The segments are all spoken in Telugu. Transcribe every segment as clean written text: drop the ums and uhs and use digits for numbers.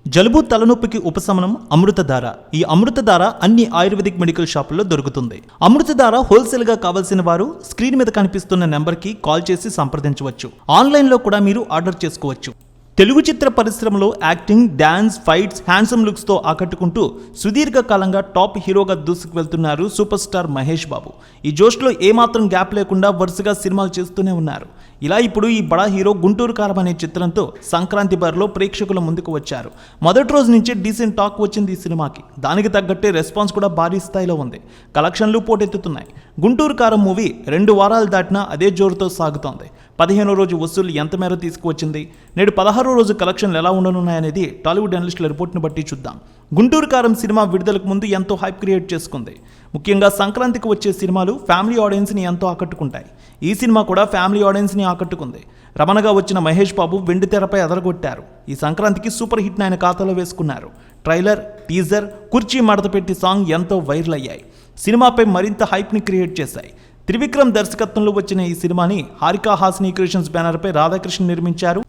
జలుబు తలనొప్పికి ఉపశమనం అమృతధార. ఈ అమృతధార అన్ని ఆయుర్వేదిక్ మెడికల్ షాపుల్లో దొరుకుతుంది. అమృతధార హోల్సేల్ గా కావాల్సిన వారు స్క్రీన్ మీద కనిపిస్తున్న నెంబర్కి కాల్ చేసి సంప్రదించవచ్చు. ఆన్లైన్లో కూడా మీరు ఆర్డర్ చేసుకోవచ్చు. తెలుగు చిత్ర పరిశ్రమలో యాక్టింగ్, డాన్స్, ఫైట్స్, హ్యాండ్సమ్ లుక్స్తో ఆకట్టుకుంటూ సుదీర్ఘకాలంగా టాప్ హీరోగా దూసుకు వెళ్తున్నారు సూపర్ స్టార్ మహేష్ బాబు. ఈ జోష్లో ఏమాత్రం గ్యాప్ లేకుండా వరుసగా సినిమాలు చేస్తూనే ఉన్నారు. ఇలా ఇప్పుడు ఈ బడా హీరో గుంటూరు కారం అనే చిత్రంతో సంక్రాంతి బరిలో ప్రేక్షకుల ముందుకు వచ్చారు. మొదటి రోజు నుంచే డీసెంట్ టాక్ వచ్చింది ఈ సినిమాకి. దానికి తగ్గట్టే రెస్పాన్స్ కూడా భారీ స్థాయిలో ఉంది. కలెక్షన్లు పోటెత్తుతున్నాయి. గుంటూరు కారం మూవీ 2 వారాలు దాటినా అదే జోరుతో సాగుతోంది. 15వ రోజు వసూళ్లు ఎంత మేర తీసుకువచ్చింది, నేడు 16వ రోజు కలెక్షన్లు ఎలా ఉండనున్నాయనేది టాలీవుడ్ అనలిస్టుల రిపోర్ట్ని బట్టి చూద్దాం. గుంటూరు కారం సినిమా విడుదలకు ముందు ఎంతో హైప్ క్రియేట్ చేసుకుంది. ముఖ్యంగా సంక్రాంతికి వచ్చే సినిమాలు ఫ్యామిలీ ఆడియన్స్ని ఎంతో ఆకట్టుకుంటాయి. ఈ సినిమా కూడా ఫ్యామిలీ ఆడియన్స్ని ఆకట్టుకుంది. రమణగా వచ్చిన మహేష్ బాబు వెండి తెరపై అదరగొట్టారు. ఈ సంక్రాంతికి సూపర్ హిట్ని ఆయన ఖాతాలో వేసుకున్నారు. ట్రైలర్, టీజర్, కుర్చీ మడత పెట్టి సాంగ్ ఎంతో వైరల్ అయ్యాయి. సినిమాపై మరింత హైప్ని క్రియేట్ చేశాయి. త్రివిక్రమ్ దర్శకత్వంలో వచ్చిన ఈ సినిమాని హారికా హాసిని క్రియేషన్స్ బ్యానర్పై రాధాకృష్ణ నిర్మించారు.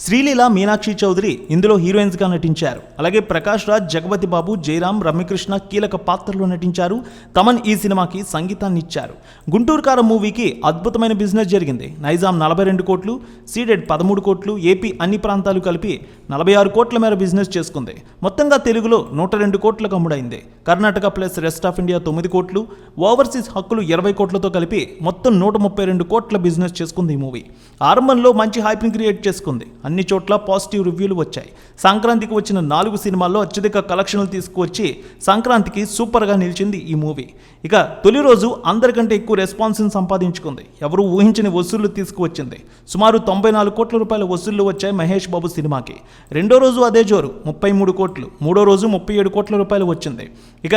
శ్రీలీల, మీనాక్షి చౌదరి ఇందులో హీరోయిన్స్గా నటించారు. అలాగే ప్రకాష్ రాజ్, జగపతి బాబు, జయరాం, రమ్యకృష్ణ కీలక పాత్రలో నటించారు. తమన్ ఈ సినిమాకి సంగీతాన్ని ఇచ్చారు. గుంటూరు కారం మూవీకి అద్భుతమైన బిజినెస్ జరిగింది. నైజాం 42 కోట్లు, సీడెడ్ 13 కోట్లు, ఏపీ అన్ని ప్రాంతాలు కలిపి 46 కోట్ల మేర బిజినెస్ చేసుకుంది. మొత్తంగా తెలుగులో 102 కోట్లకు అమ్ముడైంది. Karnataka plus rest of India 9 కోట్లు, ఓవర్సీస్ హక్కులు 20 కోట్లతో కలిపి మొత్తం 132 కోట్ల బిజినెస్ చేసుకుంది ఈ మూవీ. ఆరంభంలో మంచి హైప్ని క్రియేట్ చేసుకుంది. అన్ని చోట్ల పాజిటివ్ రివ్యూలు వచ్చాయి. సంక్రాంతికి వచ్చిన 4 సినిమాల్లో అత్యధిక కలెక్షన్లు తీసుకువచ్చి సంక్రాంతికి సూపర్గా నిలిచింది ఈ మూవీ. ఇక తొలి రోజు అందరికంటే ఎక్కువ రెస్పాన్స్ని సంపాదించుకుంది. ఎవరు ఊహించని వసూళ్లు తీసుకువచ్చింది. సుమారు 94 కోట్ల రూపాయల వసూళ్లు వచ్చాయి మహేష్ బాబు సినిమాకి. రెండో రోజు అదే జోరు 33 కోట్లు, మూడో రోజు 37 కోట్ల రూపాయలు వచ్చింది. ఇక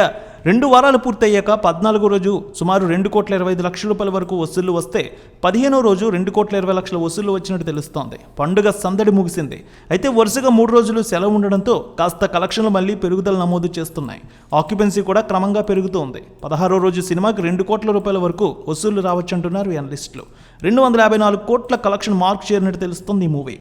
2 వారాలు పూర్తయ్యాక 14వ రోజు సుమారు 2,25 లక్షల రూపాయల వరకు వసూళ్లు వస్తే 15వ రోజు 2,20 లక్షల వసూళ్లు వచ్చినట్టు తెలుస్తోంది. పండుగ సందడి ముగిసింది. అయితే వరుసగా 3 రోజులు సెలవు ఉండడంతో కాస్త కలెక్షన్లు మళ్ళీ పెరుగుదల నమోదు చేస్తున్నాయి. ఆక్యుపెన్సీ కూడా క్రమంగా పెరుగుతోంది. 16వ రోజు సినిమాకి 2 కోట్ల రూపాయల వరకు వసూళ్లు రావచ్చంటున్నారు అనలిస్టులు. 254 కోట్ల కలెక్షన్ మార్క్ చేరినట్టు తెలుస్తుంది ఈ మూవీ.